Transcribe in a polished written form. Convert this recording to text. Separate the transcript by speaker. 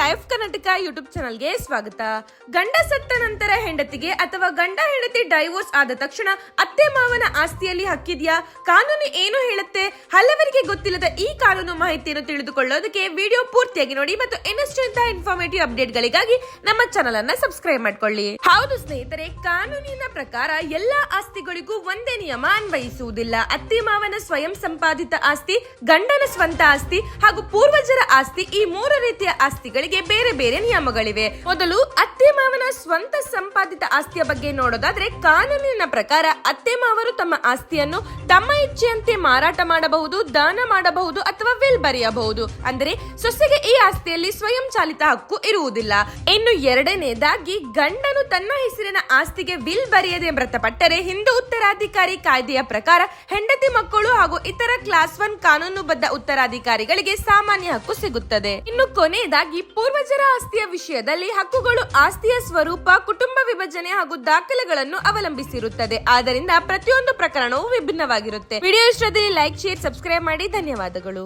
Speaker 1: Life Karnataka YouTube ಚಾನಲ್ಗೆ ಸ್ವಾಗತ. ಗಂಡ ಸತ್ತ ನಂತರ ಹೆಂಡತಿಗೆ ಅಥವಾ ಗಂಡ ಹೆಂಡತಿ ಡೈವೋರ್ಸ್ ಆದ ತಕ್ಷಣ ಅತ್ತೆ ಮಾವನ ಆಸ್ತಿಯಲ್ಲಿ ಹಕ್ಕಿದ್ಯಾ? ಕಾನೂನು ಏನು ಹೇಳುತ್ತೆ? ಹಲವರಿಗೆ ಗೊತ್ತಿಲ್ಲದ ಈ ಕಾನೂನು ಮಾಹಿತಿಯನ್ನು ತಿಳಿದುಕೊಳ್ಳೋದಕ್ಕೆ ವಿಡಿಯೋ ಪೂರ್ತಿಯಾಗಿ ನೋಡಿ ಮತ್ತು ಇನ್ನಷ್ಟು ಇನ್ಫಾರ್ಮೇಟಿವ್ ಅಪ್ಡೇಟ್ ಗಳಿಗಾಗಿ ನಮ್ಮ ಚಾನಲ್ ಅನ್ನ ಸಬ್ಸ್ಕ್ರೈಬ್ ಮಾಡ್ಕೊಳ್ಳಿ. ಹೌದು ಸ್ನೇಹಿತರೆ, ಕಾನೂನಿನ ಪ್ರಕಾರ ಎಲ್ಲಾ ಆಸ್ತಿಗಳಿಗೂ ಒಂದೇ ನಿಯಮ ಅನ್ವಯಿಸುವುದಿಲ್ಲ. ಅತ್ತೆ ಮಾವನ ಸ್ವಯಂ ಸಂಪಾದಿತ ಆಸ್ತಿ, ಗಂಡನ ಸ್ವಂತ ಆಸ್ತಿ ಹಾಗೂ ಪೂರ್ವಜರ ಆಸ್ತಿ, ಈ ಮೂರು ರೀತಿಯ ಆಸ್ತಿಗಳಿಗೆ ಬೇರೆ ಬೇರೆ ನಿಯಮಗಳಿವೆ. ಮೊದಲು ಅತ್ತೆ ಮಾವನ ಸ್ವಂತ ಸಂಪಾದಿತ ಆಸ್ತಿಯ ಬಗ್ಗೆ ನೋಡೋದಾದ್ರೆ, ಕಾನೂನಿನ ಪ್ರಕಾರ ಅತ್ತೆ ಮಾವರು ತಮ್ಮ ಆಸ್ತಿಯನ್ನು ತಮ್ಮ ಇಚ್ಛೆಯಂತೆ ಮಾರಾಟ ಮಾಡಬಹುದು, ದಾನ ಮಾಡಬಹುದು ಅಥವಾ ವಿಲ್ ಬರೆಯಬಹುದು. ಅಂದರೆ ಸೊಸೆಗೆ ಈ ಆಸ್ತಿಯಲ್ಲಿ ಸ್ವಯಂ ಚಾಲಿತ ಹಕ್ಕು ಇರುವುದಿಲ್ಲ. ಇನ್ನು ಎರಡನೇದಾಗಿ, ಗಂಡನು ತನ್ನ ಹೆಸರಿನ ಆಸ್ತಿಗೆ ವಿಲ್ ಬರೆಯದೆ ಮೃತಪಟ್ಟರೆ ಹಿಂದೂ ಉತ್ತರಾಧಿಕಾರಿ ಕಾಯ್ದೆಯ ಪ್ರಕಾರ ಹೆಂಡತಿ ಮಕ್ಕಳು ಹಾಗೂ ಇತರ ಕ್ಲಾಸ್ 1 ಕಾನೂನುಬದ್ಧ ಉತ್ತರಾಧಿಕಾರಿಗಳಿಗೆ ಸಾಮಾನ್ಯ ಹಕ್ಕು ಸಿಗುತ್ತದೆ. ಇನ್ನು ಕೊನೆಯದಾಗಿ, ಪೂರ್ವಜರ ಆಸ್ತಿಯ ವಿಷಯದಲ್ಲಿ ಹಕ್ಕುಗಳು ಆಸ್ತಿಯ ಸ್ವರೂಪ, ಕುಟುಂಬ ವಿಭಜನೆ ಹಾಗೂ ದಾಖಲೆಗಳನ್ನು ಅವಲಂಬಿಸಿರುತ್ತದೆ. ಆದ್ದರಿಂದ ಪ್ರತಿಯೊಂದು ಪ್ರಕರಣವು ವಿಭಿನ್ನವಾಗಿರುತ್ತೆ. ವಿಡಿಯೋ ಇಷ್ಟದಲ್ಲಿ ಲೈಕ್, ಶೇರ್, ಸಬ್ಸ್ಕ್ರೈಬ್ ಮಾಡಿ. ಧನ್ಯವಾದಗಳು.